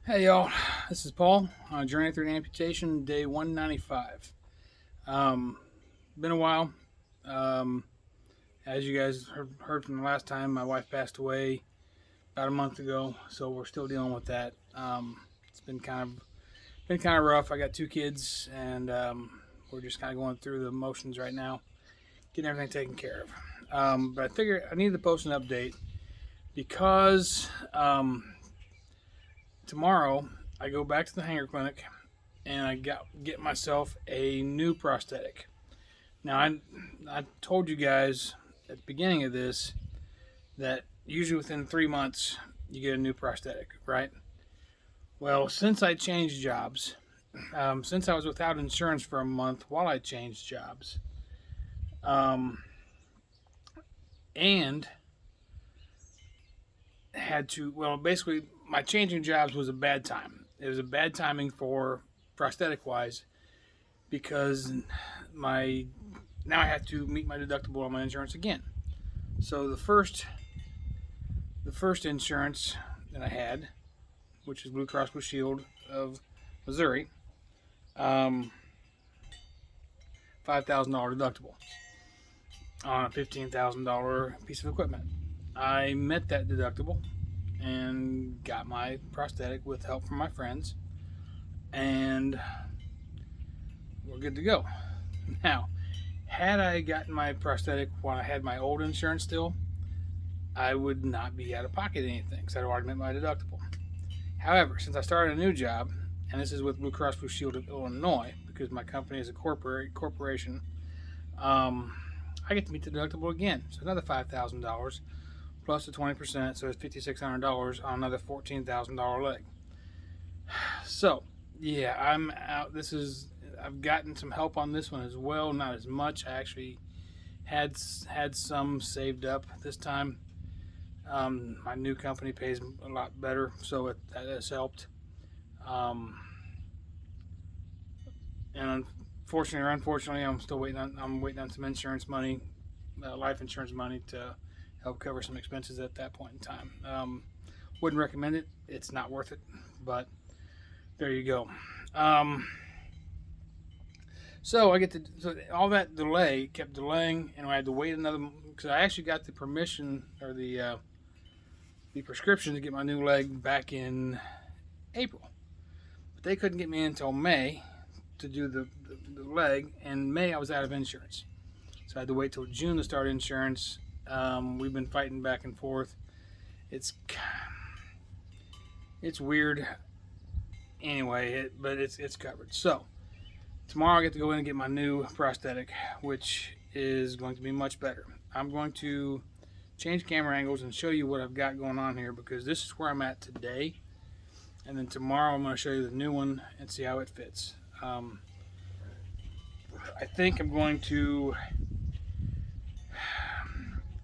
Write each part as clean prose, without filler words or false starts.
Hey y'all, this is Paul on Journey Through Amputation, day 195. Um, been a while. Um, as you guys heard from the last time, my wife passed away about a month ago, so we're still dealing with that. It's been kind of rough. I got two kids, and we're just kind of going through the motions right now, getting everything taken care of. But I figured I needed to post an update because tomorrow I go back to the hanger clinic and I get myself a new prosthetic. Now I told you guys at the beginning of this that usually within 3 months you get a new prosthetic, right? Well, since I changed jobs, since I was without insurance for a month while I changed jobs, um, and had to, well, basically my changing jobs was a bad time. It was a bad timing for prosthetic wise because my now I have to meet my deductible on my insurance again. So the first insurance that I had, which is Blue Cross Blue Shield of Missouri, um, $5,000 deductible on a $15,000 piece of equipment. I met that deductible and got my prosthetic with help from my friends, and we're good to go. Now, had I gotten my prosthetic while I had my old insurance still, I would not be out of pocket anything because I'd already met my deductible. However, since I started a new job, and this is with Blue Cross Blue Shield of Illinois, because my company is a corporation, I get to meet the deductible again. So another $5,000 plus the 20%, so it's $5,600 on another $14,000 leg. So yeah, I'm out. I've gotten some help on this one as well. Not as much. I actually had some saved up this time. My new company pays a lot better, so that has helped. Um, and unfortunately or unfortunately, I'm waiting on some insurance money, life insurance money to help cover some expenses at that point in time. Wouldn't recommend it. It's not worth it, but there you go. Um, so all that delay kept delaying, and I had to wait another because I actually got the permission or the prescription to get my new leg back in April, but they couldn't get me in until May to do the leg. And May I was out of insurance, so I had to wait till June to start insurance. We've been fighting back and forth. It's it's weird anyway, but it's covered. So tomorrow I get to go in and get my new prosthetic, which is going to be much better. I'm going to change camera angles and show you what I've got going on here because this is where I'm at today. And then tomorrow I'm going to show you the new one and see how it fits.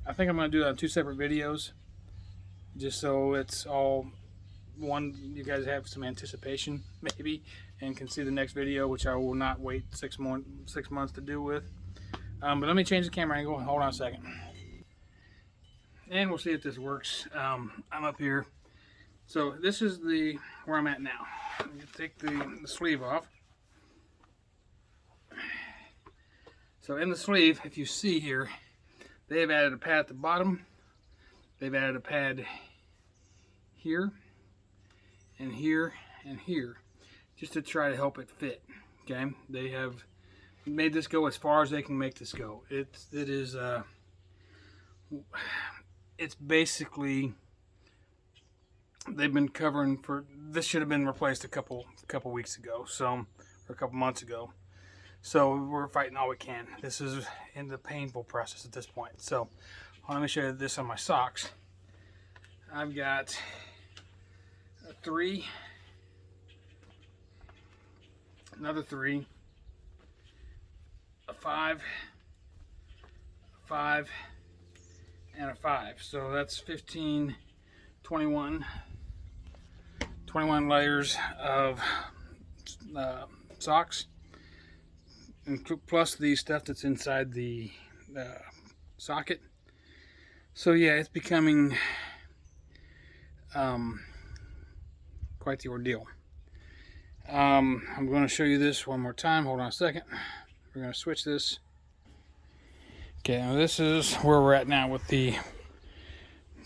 I think I'm going to do it on two separate videos just so it's all one. You guys have some anticipation maybe and can see the next video, which I will not wait 6 months to do with. But let me change the camera angle. Hold on a second. And we'll see if this works. I'm up here. So this is where I'm at now. I'm going to take the sleeve off. So in the sleeve, if you see here, they have added a pad at the bottom. They've added a pad here and here and here just to try to help it fit. Okay, they have made this go as far as they can make this go. It's basically, they've been covering for this. Should have been replaced a couple weeks ago, or a couple months ago. So we're fighting all we can. This is in the painful process at this point. So let me show you this on my socks. I've got a 3, another 3, a 5, a 5, and a 5. So that's 15, 21 layers of socks, and plus the stuff that's inside the socket. So yeah, it's becoming quite the ordeal. I'm going to show you this one more time. Hold on a second. We're going to switch this. Okay, now this is where we're at now with the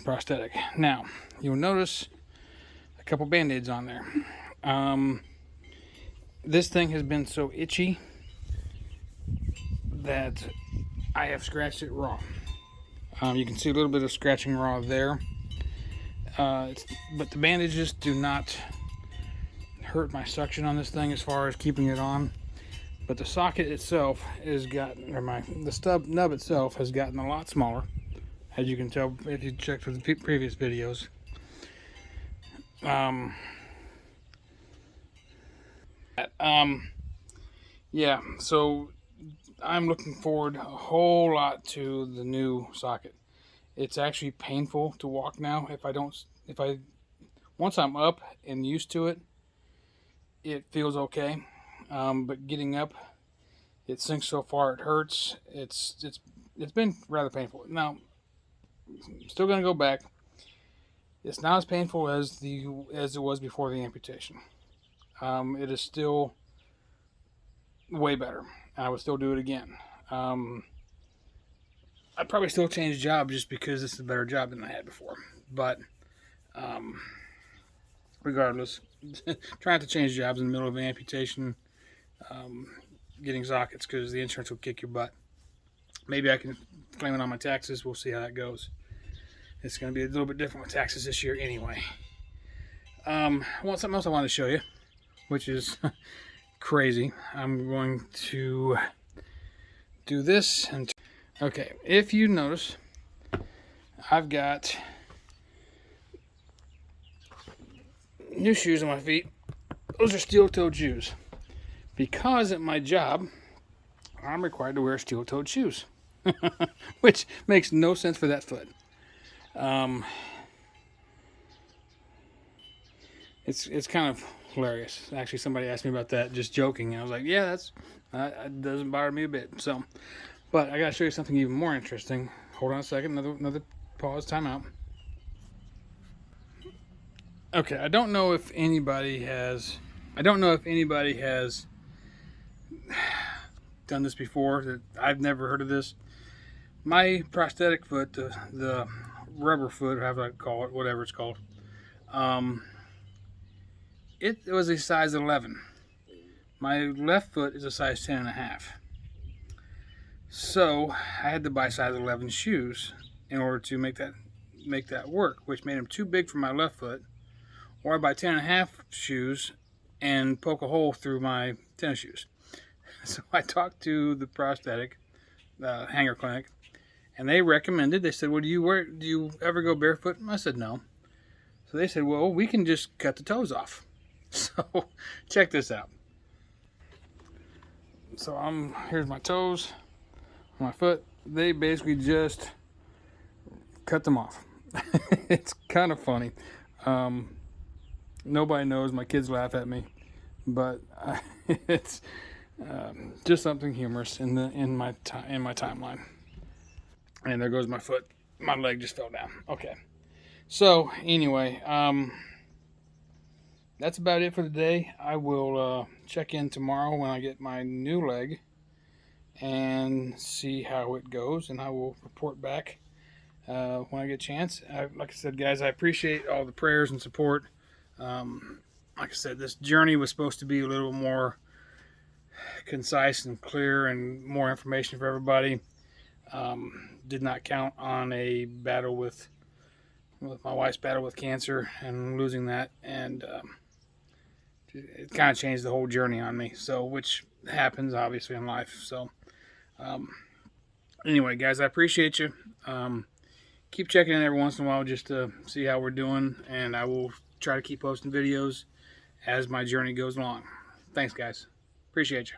prosthetic. Now, you'll notice a couple band-aids on there. This thing has been so itchy that I have scratched it raw. You can see a little bit of scratching raw there. But the bandages do not hurt my suction on this thing as far as keeping it on. But the socket itself has gotten, or the stub nub itself has gotten a lot smaller, as you can tell if you checked with the previous videos. Yeah, so I'm looking forward a whole lot to the new socket. It's actually painful to walk now. Once I'm up and used to it, it feels okay. But getting up, it sinks so far it hurts. It's been rather painful. Now, I'm still gonna go back. It's not as painful as it was before the amputation. It is still way better. I would still do it again. I'd probably still change jobs just because this is a better job than I had before. But regardless, trying to change jobs in the middle of an amputation, getting sockets because the insurance will kick your butt. Maybe I can claim it on my taxes. We'll see how that goes. It's going to be a little bit different with taxes this year anyway. Well, something else I wanted to show you, which is crazy. I'm going to do this. Okay, if you notice, I've got new shoes on my feet. Those are steel-toed shoes. Because at my job, I'm required to wear steel-toed shoes. Which makes no sense for that foot. It's kind of hilarious. Actually, somebody asked me about that, just joking, and I was like, yeah, that doesn't bother me a bit. So, but I gotta show you something even more interesting. Hold on a second, another pause, time out. Okay, I don't know if anybody has done this before. That I've never heard of this. My prosthetic foot, the rubber foot, however I call it, whatever it's called, it was a size 11. My left foot is a size 10.5. So I had to buy size 11 shoes in order to make that work, which made them too big for my left foot. Or I buy 10.5 shoes and poke a hole through my tennis shoes. So I talked to the prosthetic hanger clinic, and they recommended. They said, "Well, do you ever go barefoot?" I said, "No." So they said, "Well, we can just cut the toes off." So check this out. So here's my toes, my foot. They basically just cut them off. It's kind of funny. Nobody knows. My kids laugh at me, but it's just something humorous in my timeline. And there goes my foot. My leg just fell down. Okay. So anyway, that's about it for today. I will check in tomorrow when I get my new leg and see how it goes, and I will report back when I get a chance. Like I said, guys, I appreciate all the prayers and support. Like I said, this journey was supposed to be a little more concise and clear and more information for everybody. Did not count on a battle with my wife's battle with cancer and losing that, and it kind of changed the whole journey on me. So, which happens obviously in life. So, anyway, guys, I appreciate you. Keep checking in every once in a while just to see how we're doing, and I will try to keep posting videos as my journey goes along. Thanks, guys. Appreciate you.